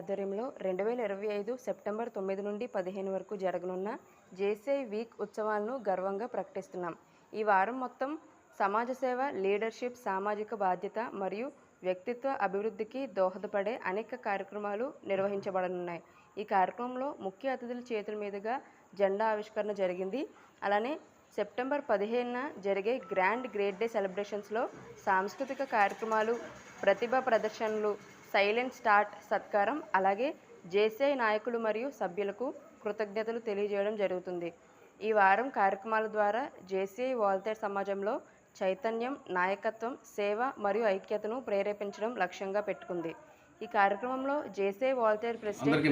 ఆధ్వర్యంలో 2025 సెప్టెంబర్ 9 నుండి 15 వరకు జరగనున్న జేసీఐ వీక్ ఉత్సవాలను గర్వంగా ప్రకటిస్తున్నాం. ఈ వారం మొత్తం సమాజ సేవ, లీడర్షిప్, సామాజిక బాధ్యత మరియు వ్యక్తిత్వ అభివృద్ధికి దోహదపడే అనేక కార్యక్రమాలు నిర్వహించబడనున్నాయి. ఈ కార్యక్రమంలో ముఖ్య అతిథుల చేతుల మీదుగా జెండా ఆవిష్కరణ జరిగింది. అలానే సెప్టెంబర్ 15న జరిగే గ్రాండ్ గ్రేట్ డే సెలబ్రేషన్స్లో సాంస్కృతిక కార్యక్రమాలు, ప్రతిభా ప్రదర్శనలు, సైలెంట్ స్టార్ట్ సత్కారం, అలాగే జేసీఐ నాయకులు మరియు సభ్యులకు కృతజ్ఞతలు తెలియజేయడం జరుగుతుంది. ఈ వారం కార్యక్రమాల ద్వారా జేసీఐ వాలంటీర్ సమాజంలో చైతన్యం, నాయకత్వం, సేవ మరియు ఐక్యతను ప్రేరేపించడం లక్ష్యంగా పెట్టుకుంది. ఈ కార్యక్రమంలో JCI volunteer president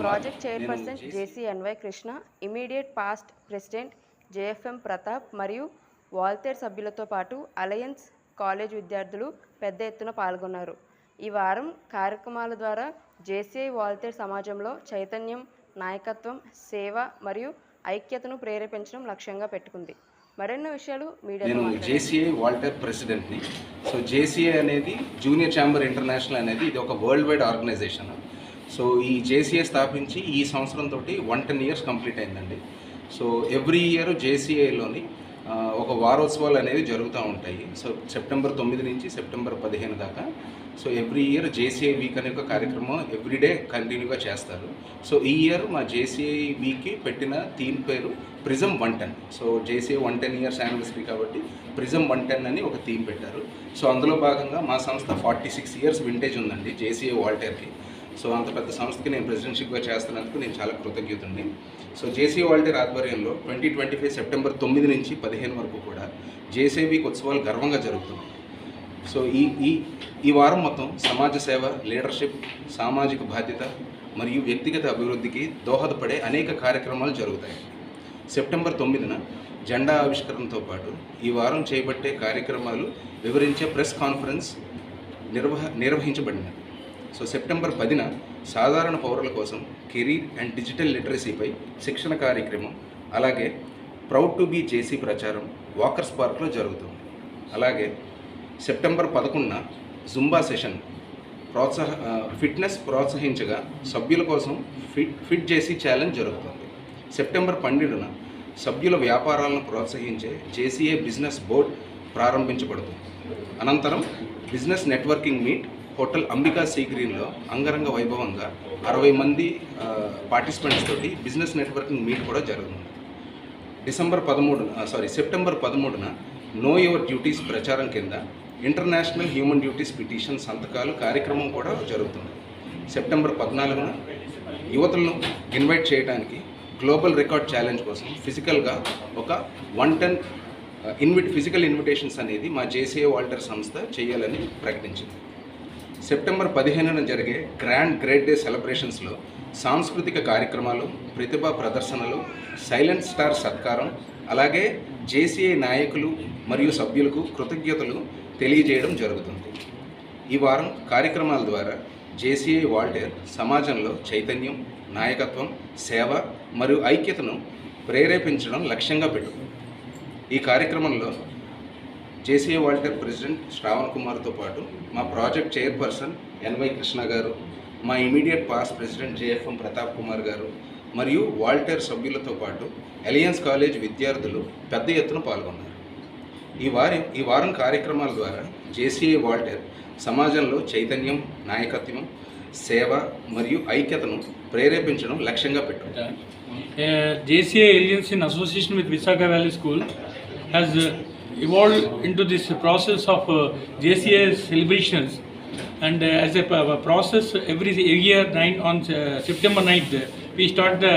project chairperson JCNY Krishna, immediate past president JFM Pratap మరియు వాలంటీర్ సభ్యులతో పాటు అలయన్స్ కాలేజ్ విద్యార్థులు పెద్ద ఎత్తున పాల్గొన్నారు. ఈ వారం కార్యక్రమాల ద్వారా జేసీఐ వాలంటీర్ సమాజంలో చైతన్యం, నాయకత్వం, సేవ మరియు ఐక్యతను ప్రేరేపించడం లక్ష్యంగా పెట్టుకుంది. మరెన్నో విషయాలు నేను జేసీఐ వాలంటీర్ ప్రెసిడెంట్ని. సో జేసీఐ అనేది జూనియర్ ఛాంబర్ ఇంటర్నేషనల్ అనేది ఇది ఒక వరల్డ్ వైడ్ ఆర్గనైజేషన్. సో ఈ జేసీఐ స్థాపించి ఈ సంవత్సరంతో 110 years కంప్లీట్ అయిందండి. సో ఎవ్రీ ఇయర్ జేసీఐలోని ఒక వారోత్సవాలు అనేవి జరుగుతూ ఉంటాయి. సో సెప్టెంబర్ 9 నుంచి సెప్టెంబర్ 15 దాకా. So every year JCI week అనే ఒక కార్యక్రమం ఎవ్రీడే కంటిన్యూగా చేస్తారు. సో ఈ ఇయర్ మా జేసీఐ వీక్కి పెట్టిన థీమ్ పేరు prism 110. So JCI 110 years anniversary కాబట్టి ప్రిజం 110 అని ఒక థీమ్ పెట్టారు. సో అందులో భాగంగా మా సంస్థ 46 years వింటేజ్ ఉందండి జేసీఐ వాలంటీర్కి. సో అంత పెద్ద సంస్థకి నేను ప్రెసిడెంట్షిప్గా చేస్తున్నందుకు నేను చాలా కృతజ్ఞతండి. సో జేసీఐ వాలంటీర్ ఆధ్వర్యంలో 2025 సెప్టెంబర్ 9 నుంచి 15 వరకు కూడా జేసీఐ వీక్ ఉత్సవాలు గర్వంగా జరుగుతున్నాయి. సో ఈ వారం మొత్తం సమాజ సేవ, లీడర్షిప్, సామాజిక బాధ్యత మరియు వ్యక్తిగత అభివృద్ధికి దోహదపడే అనేక కార్యక్రమాలు జరుగుతాయి. సెప్టెంబర్ 9న జెండా ఆవిష్కరణతో పాటు ఈ వారం చేపట్టే కార్యక్రమాలు వివరించే ప్రెస్ కాన్ఫరెన్స్ నిర్వహించబడినది. సో సెప్టెంబర్ 10న సాధారణ పౌరుల కోసం కెరీర్ అండ్ డిజిటల్ లిటరసీపై శిక్షణ కార్యక్రమం, అలాగే ప్రౌడ్ టు బీ జేసీ ప్రచారం వాకర్స్ పార్క్లో జరుగుతుంది. అలాగే సెప్టెంబర్ 11న జుంబా సెషన్ ఫిట్నెస్ ప్రోత్సహించగా సభ్యుల కోసం ఫిట్ జేసీ ఛాలెంజ్ జరుగుతుంది. సెప్టెంబర్ 12న సభ్యుల వ్యాపారాలను ప్రోత్సహించే జేసీఐ బిజినెస్ బోర్డ్ ప్రారంభించబడుతుంది. అనంతరం business networking meet hotel Ambika Sea గ్రీన్లో అంగరంగ వైభవంగా 60 మంది పార్టిసిపెంట్స్ తోటి బిజినెస్ నెట్వర్కింగ్ మీట్ కూడా జరుగుతుంది. సెప్టెంబర్ 13న నో యువర్ డ్యూటీస్ ప్రచారం కింద ఇంటర్నేషనల్ హ్యూమన్ డ్యూటీస్ పిటిషన్ సంతకాలు కార్యక్రమం కూడా జరుగుతుంది. సెప్టెంబర్ 14న యువతులను ఇన్వైట్ చేయడానికి గ్లోబల్ రికార్డ్ ఛాలెంజ్ కోసం ఫిజికల్గా ఒక 110 ఫిజికల్ ఇన్విటేషన్స్ అనేది మా జేసీఐ వాలంటీర్ సంస్థ చేయాలని ప్రకటించింది. సెప్టెంబర్ 15న జరిగే గ్రాండ్ గ్రేట్ డే సెలబ్రేషన్స్లో సాంస్కృతిక కార్యక్రమాలు, ప్రతిభా ప్రదర్శనలు, సైలెంట్ స్టార్ సత్కారం, అలాగే జేసీఐ నాయకులు మరియు సభ్యులకు కృతజ్ఞతలు తెలియజేయడం జరుగుతుంది. ఈ వారం కార్యక్రమాల ద్వారా జేసీఐ వాలంటీర్ సమాజంలో చైతన్యం, నాయకత్వం, సేవ మరియు ఐక్యతను ప్రేరేపించడం లక్ష్యంగా పెట్టుకుంది. ఈ కార్యక్రమంలో జేసీఐ వాలంటీర్ ప్రెసిడెంట్ శ్రావణ్ కుమార్తో పాటు మా ప్రాజెక్ట్ చైర్పర్సన్ ఎన్వై కృష్ణ గారు, మా immediate past president JFM Pratap Kumar గారు మరియు వాలంటీర్ సభ్యులతో పాటు అలయన్స్ కాలేజ్ విద్యార్థులు పెద్ద ఎత్తున పాల్గొన్నారు. ఈ వారం కార్యక్రమాల ద్వారా జేసీఐ వాలంటీర్ సమాజంలో చైతన్యం, నాయకత్వం, సేవ మరియు ఐక్యతను ప్రేరేపించడం లక్ష్యంగా పెట్టారు. JCI alliance in association with Visakha valley school has evolved into this process of JCA celebrations, and as a process every year on September 9th we start the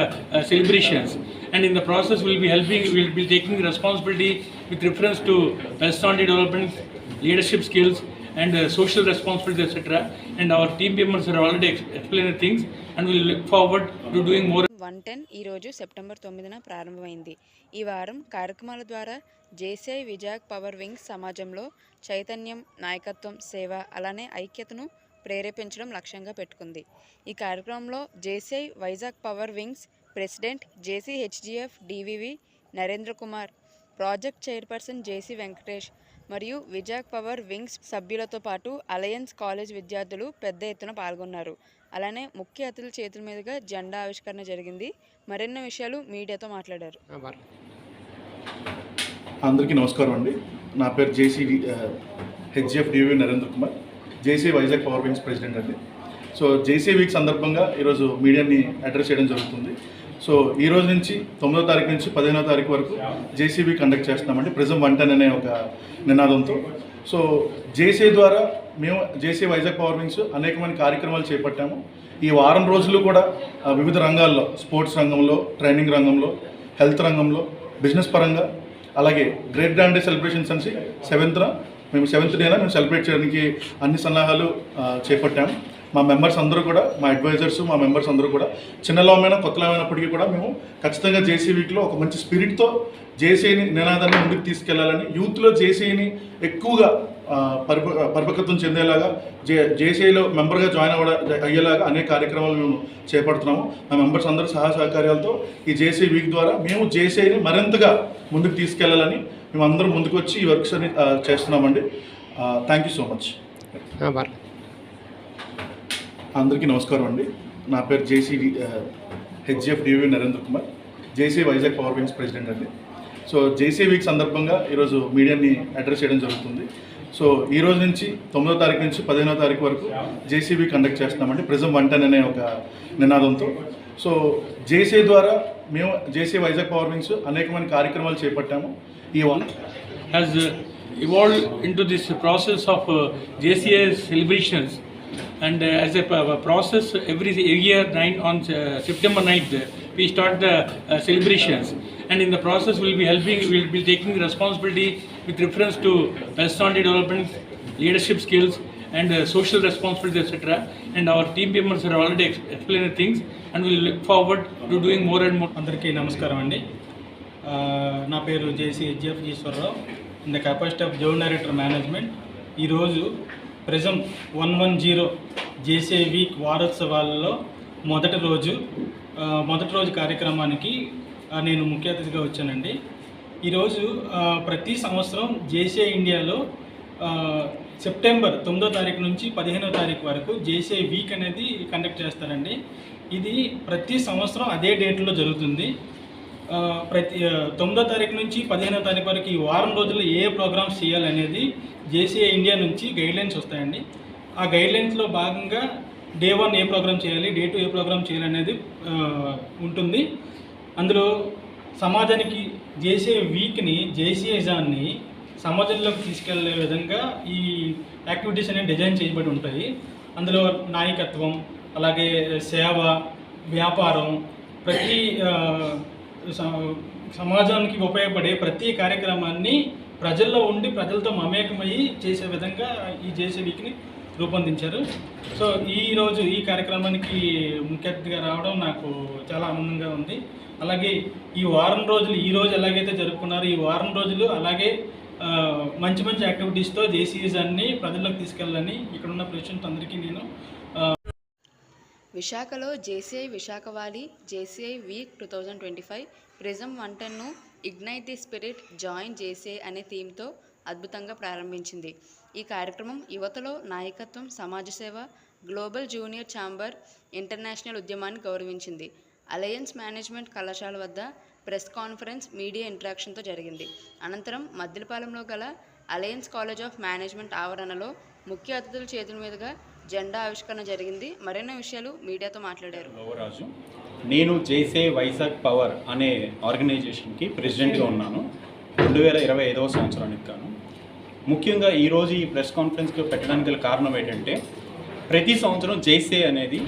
celebrations, and in the process we'll be taking responsibility with reference to personality development, leadership skills and social responsibility, etc. And our team members are already explaining things, and we'll look forward to doing more. 110 ఈరోజు September 9న ప్రారంభమైంది. ఈ వారం కార్యక్రమాల ద్వారా JCI Vizag power wings సమాజంలో చైతన్యం, నాయకత్వం, సేవ అలానే ఐక్యతను ప్రేరేపించడం లక్ష్యంగా పెట్టుకుంది. ఈ కార్యక్రమంలో JCI Vizag power wings president JCHGF DVV Narendra Kumar, project chairperson JC Venkatesh, మరియు విజాగ్ పవర్ వింగ్స్ సభ్యులతో పాటు అలయన్స్ కాలేజ్ విద్యార్థులు పెద్ద ఎత్తున పాల్గొన్నారు. అలానే ముఖ్య అతిథుల చేతుల మీదుగా జెండా ఆవిష్కరణ జరిగింది. మరిన్ని విషయాలు మీడియాతో మాట్లాడారు. అందరికీ నమస్కారం అండి. నా పేరు జేసీ హెచ్జిఎఫ్ డివి నరేంద్ర కుమార్, జేసీ వైజాగ్ పవర్ వింగ్స్ ప్రెసిడెంట్ అండి. సో జేసీ వీక్ సందర్భంగా ఈరోజు మీడియాని అడ్రస్ చేయడం జరుగుతుంది. సో ఈ రోజు నుంచి 9వ తారీఖు నుంచి 15వ తారీఖు వరకు జేసీ వీక్ కండక్ట్ చేస్తున్నామండి, ప్రిజం 110 అనే ఒక నినాదంతో. సో జేసీ ద్వారా మేము జేసీ వైజాగ్ పవర్ వింగ్స్ అనేకమైన కార్యక్రమాలు చేపట్టాము. ఈ వారం రోజులు కూడా వివిధ రంగాల్లో, స్పోర్ట్స్ రంగంలో, ట్రైనింగ్ రంగంలో, హెల్త్ రంగంలో, బిజినెస్ పరంగా, అలాగే గ్రేట్ గ్రాండ్ డే సెలబ్రేషన్స్ అని 7th డేన మేము సెలబ్రేట్ చేయడానికి అన్ని సన్నాహాలు చేపట్టాము. మా మెంబర్స్ అందరూ కూడా, మా అడ్వైజర్స్, మా మెంబర్స్ అందరూ కూడా చిన్నలోమైనా కొత్తలోమైనప్పటికీ కూడా మేము ఖచ్చితంగా జేసీ వీక్లో ఒక మంచి స్పిరిట్తో జేసీని నినాదాన్ని ముందుకు తీసుకెళ్లాలని, యూత్లో జేసీని ఎక్కువగా పరిపక్వతం చెందేలాగా, జేసీలో మెంబర్గా జాయిన్ అయ్యేలాగా అనేక కార్యక్రమాలు మేము చేపడుతున్నాము. మా మెంబర్స్ అందరూ సహకార్యాలతో ఈ జేసీ వీక్ ద్వారా మేము జేసీని మరింతగా ముందుకు తీసుకెళ్లాలని మేము అందరం ముందుకు వచ్చి ఈ వర్క్స్ అని చేస్తున్నామండి. Thank you so much. అందరికీ నమస్కారం అండి. నా పేరు జేసీ హెచ్జిఎఫ్ డివి నరేంద్ర కుమార్, జేసీ వైజాగ్ పవర్ వింగ్స్ ప్రెసిడెంట్ అండి. సో జేసీ వీక్ సందర్భంగా ఈరోజు మీడియాని అడ్రస్ చేయడం జరుగుతుంది. సో ఈ రోజు నుంచి 9వ తారీఖు నుంచి 15వ తారీఖు వరకు జేసీ వీక్ కండక్ట్ చేస్తున్నామండి, ప్రిజం 110 అనే ఒక నినాదంతో. సో జేసీ ద్వారా మేము జేసీ వైజాగ్ పవర్ వింగ్స్ అనేకమైన కార్యక్రమాలు చేపట్టాము. ఈ one has evolved into this process of JCA celebrations, and as a process every year on September 9th we start the celebrations, and in the process we'll be taking responsibility with reference to personality development, leadership skills and social responsibility, etc. And our team members are already explaining things, and we'll look forward to doing more and more. అందరికీ నమస్కారం అండి. నా పేరు JC HGF Eswararao, in the capacity of zone director management. ఈరోజు prism 110 JC week వారోత్సవాలలో మొదటి రోజు కార్యక్రమానికి నేను ముఖ్య అతిథిగా వచ్చానండి. ఈరోజు ప్రతి సంవత్సరం జేసీ ఇండియాలో సెప్టెంబర్ 9వ తారీఖు నుంచి 15వ తారీఖు వరకు జేసీ వీక్ అనేది కండక్ట్ చేస్తారండి. ఇది ప్రతి సంవత్సరం అదే డేట్లో జరుగుతుంది. ప్రతి 9వ తారీఖు నుంచి 15వ తారీఖు వరకు ఈ వారం రోజుల్లో ఏ ప్రోగ్రామ్స్ చేయాలనేది జేసీఐ ఇండియా నుంచి గైడ్లైన్స్ వస్తాయండి. ఆ గైడ్లైన్స్లో భాగంగా డే 1 ఏ ప్రోగ్రామ్ చేయాలి, డే 2 ఏ ప్రోగ్రామ్ చేయాలనేది ఉంటుంది. అందులో సమాజానికి జేసీఐ వీక్ని, జేసీఐజాన్ని సమాజంలోకి తీసుకెళ్లే విధంగా ఈ యాక్టివిటీస్ అనేవి డిజైన్ చేయబడి ఉంటాయి. అందులో నాయకత్వం, అలాగే సేవ, వ్యాపారం, ప్రతి సమాజానికి ఉపయోగపడే ప్రతి కార్యక్రమాన్ని ప్రజల్లో ఉండి ప్రజలతో మమేకమయ్యి చేసే విధంగా ఈ జేసీ వీక్ని రూపొందించారు. సో ఈరోజు ఈ కార్యక్రమానికి ముఖ్య అతిథిగా రావడం నాకు చాలా ఆనందంగా ఉంది. అలాగే ఈ వారం రోజులు, ఈరోజు ఎలాగైతే జరుపుకున్నారో ఈ వారం రోజులు అలాగే మంచి మంచి యాక్టివిటీస్తో జేసీఈజాన్ని ప్రజల్లోకి తీసుకెళ్ళాలని ఇక్కడున్న ప్రెసిడెంట్ అందరికీ నేను విశాఖలో JCI Visakha valley JCI week 2025 prism 110ను ignite the spirit join JCI అనే థీమ్తో అద్భుతంగా ప్రారంభించింది. ఈ కార్యక్రమం యువతలో నాయకత్వం, సమాజ సేవ, గ్లోబల్ జూనియర్ ఛాంబర్ ఇంటర్నేషనల్ ఉద్యమాన్ని గౌరవించింది. అలయన్స్ మేనేజ్మెంట్ కళాశాల వద్ద ప్రెస్ కాన్ఫరెన్స్, మీడియా ఇంటరాక్షన్తో జరిగింది. అనంతరం మద్దిలపాలెంలో గల అలయన్స్ కాలేజ్ ఆఫ్ మేనేజ్మెంట్ ఆవరణలో ముఖ్య అతిథుల చేతుల మీదుగా జెండా ఆవిష్కరణ జరిగింది. మరిన్ని విషయాలు మీడియాతో మాట్లాడారు. లోవరాజు, నేను జేసీ వైజాగ్ పవర్ అనే ఆర్గనైజేషన్కి ప్రెసిడెంట్గా ఉన్నాను 2025వ సంవత్సరానికి గాను. ముఖ్యంగా ఈరోజు ఈ ప్రెస్ కాన్ఫరెన్స్కి పెట్టడానికి గల కారణం ఏంటంటే, ప్రతి సంవత్సరం జేసీ అనేది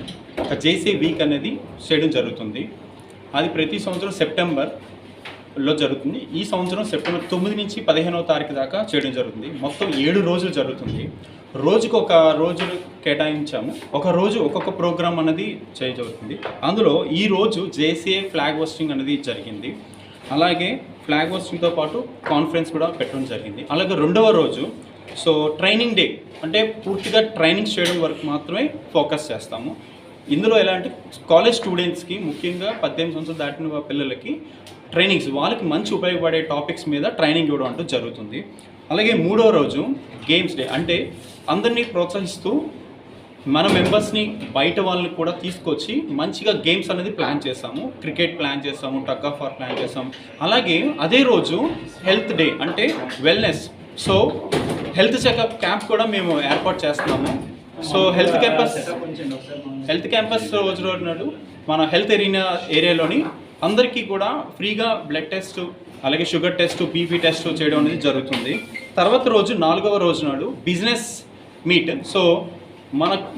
ఒక జేసీ వీక్ అనేది చేయడం జరుగుతుంది. అది ప్రతి సంవత్సరం సెప్టెంబర్లో జరుగుతుంది. ఈ సంవత్సరం సెప్టెంబర్ 9 నుంచి 15వ తారీఖు దాకా చేయడం జరుగుతుంది. మొత్తం 7 రోజులు జరుగుతుంది. రోజుకు ఒక రోజు కేటాయించాము. ఒక రోజు ఒక్కొక్క ప్రోగ్రామ్ అనేది చేయజరుగుతుంది. అందులో ఈ రోజు జేసీఏ ఫ్లాగ్ హోస్టింగ్ అనేది జరిగింది. అలాగే ఫ్లాగ్ హోస్టింగ్తో పాటు కాన్ఫరెన్స్ కూడా పెట్టడం జరిగింది. అలాగే రెండవ రోజు ట్రైనింగ్ డే, అంటే పూర్తిగా ట్రైనింగ్ చేయడం వరకు మాత్రమే ఫోకస్ చేస్తాము. ఇందులో ఎలా అంటే కాలేజ్ స్టూడెంట్స్కి, ముఖ్యంగా 18 సంవత్సరాలు దాటిన పిల్లలకి ట్రైనింగ్స్, వాళ్ళకి మంచి ఉపయోగపడే టాపిక్స్ మీద ట్రైనింగ్ ఇవ్వడం అంటూ జరుగుతుంది. అలాగే మూడవ రోజు గేమ్స్ డే, అంటే అందరినీ ప్రోత్సహిస్తూ మన మెంబర్స్ని బయట వాళ్ళని కూడా తీసుకొచ్చి మంచిగా గేమ్స్ అనేది ప్లాన్ చేస్తాము. క్రికెట్ ప్లాన్ చేస్తాము, టగ్ ఆఫ్ వార్ ప్లాన్ చేస్తాము. అలాగే అదే రోజు హెల్త్ డే అంటే wellness, so health checkup camp కూడా మేము ఏర్పాటు చేస్తున్నాము. సో హెల్త్ క్యాంపస్ రోజు నాడు మన హెల్త్ ఏరియాలోని అందరికీ కూడా ఫ్రీగా బ్లడ్ టెస్ట్, అలాగే షుగర్ టెస్ట్, బీపీ టెస్ట్ చేయడం అనేది జరుగుతుంది. తర్వాత రోజు 4వ రోజు నాడు బిజినెస్ మీట్. సో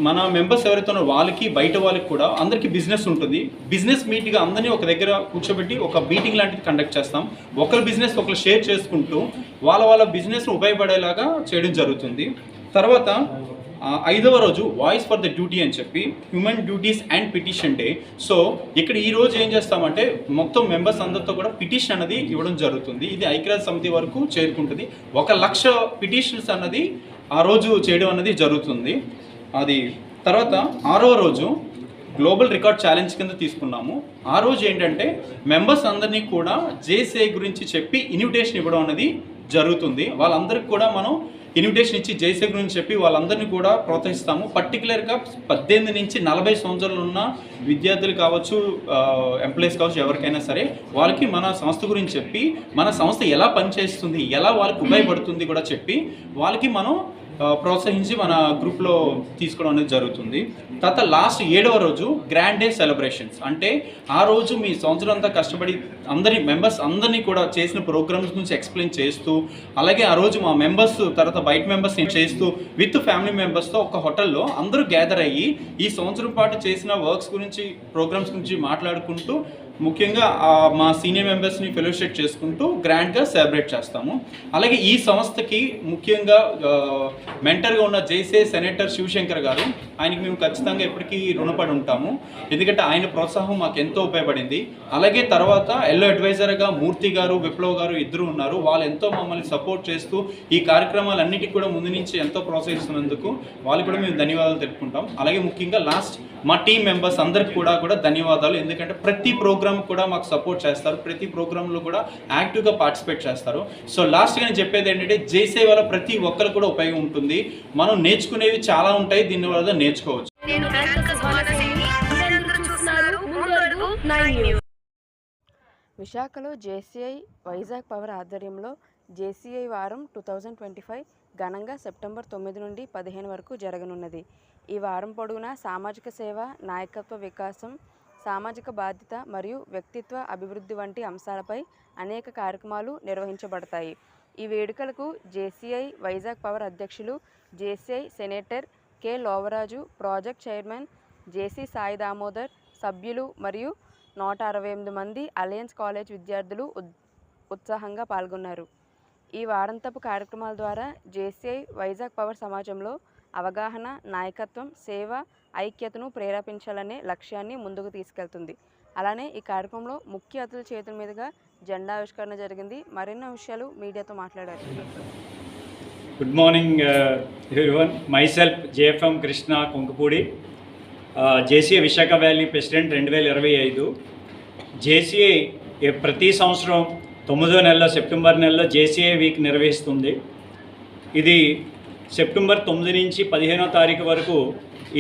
మన మెంబర్స్ ఎవరైతే ఉన్నారో వాళ్ళకి బయట వాళ్ళకి కూడా అందరికీ బిజినెస్ ఉంటుంది. బిజినెస్ మీట్గా అందరినీ ఒక దగ్గర కూర్చోబెట్టి ఒక మీటింగ్ లాంటిది కండక్ట్ చేస్తాం. ఒకరి బిజినెస్ ఒకరు షేర్ చేసుకుంటూ వాళ్ళ బిజినెస్ను ఉపయోగపడేలాగా చేయడం జరుగుతుంది. తర్వాత 5వ రోజు వాయిస్ ఫర్ ద డ్యూటీ అని చెప్పి human duties and petition day. So ఇక్కడ ఈ రోజు ఏం చేస్తామంటే మొత్తం మెంబర్స్ అందరితో కూడా పిటిషన్ అనేది ఇవ్వడం జరుగుతుంది. ఇది ఐక్యరాజ్య సమితి వరకు చేరుకుంటుంది. 1,00,000 పిటిషన్స్ అన్నది ఆ రోజు చేయడం అనేది జరుగుతుంది. అది తర్వాత 6వ రోజు గ్లోబల్ రికార్డ్ ఛాలెంజ్ కింద తీసుకున్నాము. ఆ రోజు ఏంటంటే మెంబర్స్ అందరినీ కూడా జేసీఐ గురించి చెప్పి ఇన్విటేషన్ ఇవ్వడం అనేది జరుగుతుంది. వాళ్ళందరికీ కూడా మనం ఇన్విటేషన్ ఇచ్చి జేసీఐ గురించి చెప్పి వాళ్ళందరినీ కూడా ప్రోత్సహిస్తాము. పర్టికులర్గా 18 నుంచి 40 సంవత్సరాలు ఉన్న విద్యార్థులు కావచ్చు, ఎంప్లాయీస్ కావచ్చు, ఎవరికైనా సరే వాళ్ళకి మన సంస్థ గురించి చెప్పి మన సంస్థ ఎలా పనిచేస్తుంది, ఎలా వాళ్ళకి ఉపయోగపడుతుంది కూడా చెప్పి వాళ్ళకి మనం ప్రోత్సహించి మన గ్రూప్లో తీసుకోవడం అనేది జరుగుతుంది. తర్వాత లాస్ట్ 7వ రోజు గ్రాండ్ డే సెలబ్రేషన్స్, అంటే ఆ రోజు మీ సంవత్సరం అంతా కష్టపడి మెంబర్స్ అందరినీ కూడా చేసిన ప్రోగ్రామ్స్ గురించి ఎక్స్ప్లెయిన్ చేస్తూ, అలాగే ఆ రోజు మా మెంబర్స్ తర్వాత బయట మెంబర్స్ చేస్తూ విత్ ఫ్యామిలీ మెంబర్స్తో ఒక హోటల్లో అందరూ గ్యాదర్ అయ్యి ఈ సంవత్సరం పాటు చేసిన వర్క్స్ గురించి, ప్రోగ్రామ్స్ గురించి మాట్లాడుకుంటూ ముఖ్యంగా మా సీనియర్ మెంబర్స్ని ఫెలోషిప్ చేసుకుంటూ గ్రాండ్గా సెలబ్రేట్ చేస్తాము. అలాగే ఈ సంస్థకి ముఖ్యంగా మెంటర్గా ఉన్న జేసీఐ సెనేటర్ శివశంకర్ గారు, ఆయనకి మేము ఖచ్చితంగా ఎప్పటికీ రుణపడి ఉంటాము. ఎందుకంటే ఆయన ప్రోత్సాహం మాకు ఎంతో ఉపయోగపడింది. అలాగే తర్వాత ఎల్లో అడ్వైజర్గా మూర్తి గారు, విప్లవ్ గారు ఇద్దరు ఉన్నారు. వాళ్ళు ఎంతో మమ్మల్ని సపోర్ట్ చేస్తూ ఈ కార్యక్రమాలన్నిటికీ కూడా ముందు నుంచి ఎంతో ప్రోత్సహిస్తున్నందుకు వాళ్ళు కూడా మేము ధన్యవాదాలు తెలుపుకుంటాం. అలాగే ముఖ్యంగా లాస్ట్ మా టీం మెంబర్స్ అందరికి కూడా ధన్యవాదాలు. ఎందుకంటే ప్రతి ప్రోగ్రామ్ కూడా మాకు సపోర్ట్ చేస్తారు, ప్రతి ప్రోగ్రాంలో కూడా యాక్టివ్గా పార్టిసిపేట్ చేస్తారు. సో లాస్ట్గా నేను చెప్పేది ఏంటంటే జేసీఐ వల్ల ప్రతి ఒక్కరు కూడా ఉపయోగం ఉంటుంది. మనం నేర్చుకునేవి చాలా ఉంటాయి, దీనివల్ల నేర్చుకోవచ్చు. విశాఖలో జేసీఐ వైజాగ్ పవర్ ఆధ్వర్యంలో జేసీఐ వారం 2025 ఘనంగా సెప్టెంబర్ 9 నుండి 15 వరకు జరగనున్నది. ఈ వారం పొడవునా సామాజిక సేవ, నాయకత్వ వికాసం, సామాజిక బాధ్యత మరియు వ్యక్తిత్వ అభివృద్ధి వంటి అంశాలపై అనేక కార్యక్రమాలు నిర్వహించబడతాయి. ఈ వేడుకలకు జేసీఐ వైజాగ్ పవర్ అధ్యక్షులు, JCI senator K Lovaraju, project chairman JC Sai Damodar, సభ్యులు మరియు 168 మంది అలయన్స్ కాలేజ్ విద్యార్థులు ఉత్సాహంగా పాల్గొన్నారు. ఈ వారాంతపు కార్యక్రమాల ద్వారా జేసీఐ వైజాగ్ పవర్ సమాజంలో అవగాహన, నాయకత్వం, సేవ, ఐక్యతను ప్రేరేపించాలనే లక్ష్యాన్ని ముందుకు తీసుకెళ్తుంది. అలానే ఈ కార్యక్రమంలో ముఖ్య అతిథుల చేతుల మీదుగా జెండా ఆవిష్కరణ జరిగింది. మరిన్ని విషయాలు మీడియాతో మాట్లాడారు. Good morning everyone. Myself JFM Krishna Konkapudi, JCI Visakha valley president 2025. JCI ప్రతి సంవత్సరం 9వ నెలలో సెప్టెంబర్ నెలలో జేసీఐ వీక్ నిర్వహిస్తుంది. ఇది సెప్టెంబర్ 9 నుంచి 15వ తారీఖు వరకు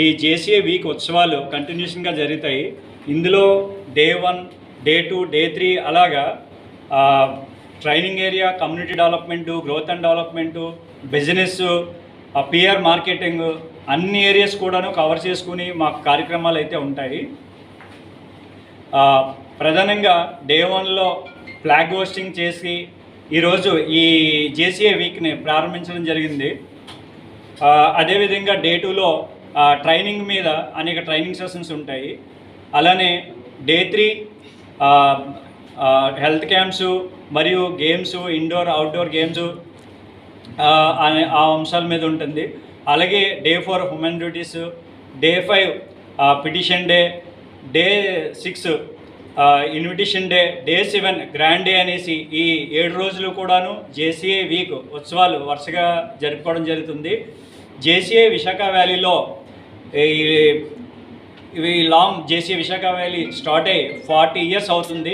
ఈ జేసీఐ వీక్ ఉత్సవాలు కంటిన్యూషన్గా జరుగుతాయి. ఇందులో డే 1, డే 2, డే 3 అలాగా training area, community development, growth and development, business, PR marketing అన్ని ఏరియాస్ కూడాను కవర్ చేసుకుని మాకు కార్యక్రమాలు అయితే ఉంటాయి. ప్రధానంగా డే 1లో ఫ్లాగ్ హోస్టింగ్ చేసి ఈరోజు ఈ జేసీఐ వీక్ని ప్రారంభించడం జరిగింది. అదేవిధంగా డే 2లో ట్రైనింగ్ మీద అనేక ట్రైనింగ్ సెషన్స్ ఉంటాయి. అలానే డే 3 హెల్త్ క్యాంప్స్ మరియు గేమ్స్, ఇండోర్ అవుట్డోర్ గేమ్స్ ఆ అంశాల మీద ఉంటుంది. అలాగే day 4 human duties, day 5 petition day, day 6 invitation day, day 7 grand day అనేసి ఈ 7 రోజులు కూడాను జేసీఐ వీక్ ఉత్సవాలు వరుసగా జరుపుకోవడం జరుగుతుంది. జేసీఐ విశాఖ వ్యాలీలో ఇవి లాంగ్ జేసీ విశాఖ వ్యాలీ స్టార్ట్ అయ్యి 40 ఇయర్స్ అవుతుంది.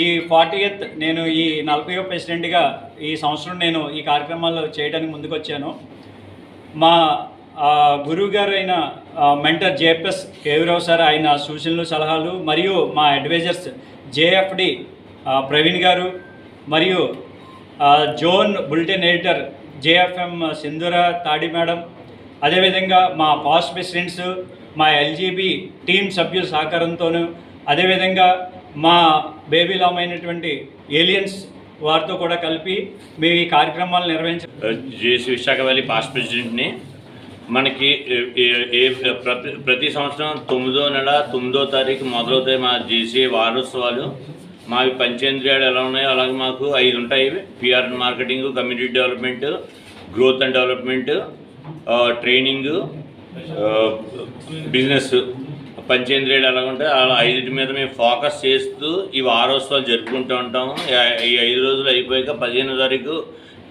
ఈ 40th నేను ఈ 40వ ప్రెసిడెంట్గా ఈ సంవత్సరం నేను ఈ కార్యక్రమాలు చేయడానికి ముందుకు వచ్చాను. మా గురువు గారు అయిన మెంటర్ జేఎఫ్ఎస్ కేవీరావు సార్ ఆయన సూచనలు సలహాలు మరియు మా అడ్వైజర్స్ జేఎఫ్డి ప్రవీణ్ గారు మరియు జోన్ బులెటిన్ ఎడిటర్ జేఎఫ్ఎం సింధూర తాడి మేడం, అదేవిధంగా మా పాస్ట్ ప్రెసిడెంట్స్, మా ఎల్జీబీ టీం సభ్యుల సహకారంతోనూ, అదేవిధంగా మా బేబీ లామ్ అయినటువంటి ఏలియన్స్ వారితో కూడా కలిపి మేము ఈ కార్యక్రమాలు నిర్వహించాం. జేసీ విశాఖ వ్యాలీ పాస్ట్ ప్రెసిడెంట్ని. మనకి ప్రతి సంవత్సరం 9వ నెల 9వ తారీఖు మొదలవుతాయి మా జేసీ వారోత్సవాలు. మావి పంచేంద్రియాలు ఎలా ఉన్నాయో అలాగే మాకు 5 ఉంటాయి. PR marketing, community development, growth and development, training, business. పంచేంద్రియాలు ఎలా ఉంటాయి అలా 5 మీద మేము ఫోకస్ చేస్తూ ఈ వారోత్సవాలు జరుపుకుంటూ ఉంటాము. ఈ 5 రోజులు అయిపోయాక 15వ తారీఖు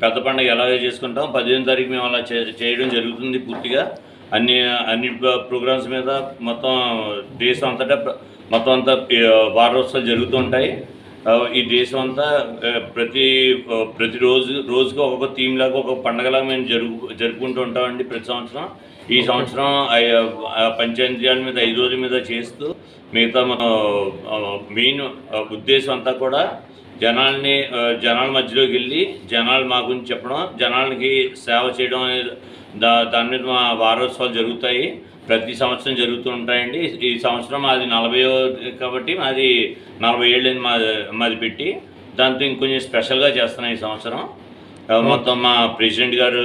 పెద్ద పండుగ ఎలాగే చేసుకుంటాం. 15వ తారీఖు మేము అలా చేయడం జరుగుతుంది పూర్తిగా. అన్ని ప్రోగ్రామ్స్ మీద మొత్తం దేశం అంతటా మొత్తం అంతా వారోత్సవాలు జరుగుతూ ఉంటాయి. ఈ దేశం అంతా రోజుకి ఒక్కొక్క థీమ్ లాగా ఒక్కొక్క పండగలాగా మేము జరుపుకుంటూ ఉంటామండి ప్రతి సంవత్సరం. ఈ సంవత్సరం పంచేంద్రియాల మీద 5 రోజుల మీద చేస్తూ మిగతా మన మెయిన్ ఉద్దేశం అంతా కూడా జనాల మధ్యలోకి వెళ్ళి జనాలు మా గురించి చెప్పడం, జనాలకి సేవ చేయడం అనేది దాని మీద మా వారోత్సవాలు జరుగుతాయి. ప్రతి సంవత్సరం జరుగుతూ ఉంటాయండి. ఈ సంవత్సరం మాది 40 కాబట్టి మాది 40 ఏళ్ళు మాది పెట్టి దాంతో ఇంకొంచెం స్పెషల్గా చేస్తున్నాం ఈ సంవత్సరం. మొత్తం మా ప్రెసిడెంట్ గారు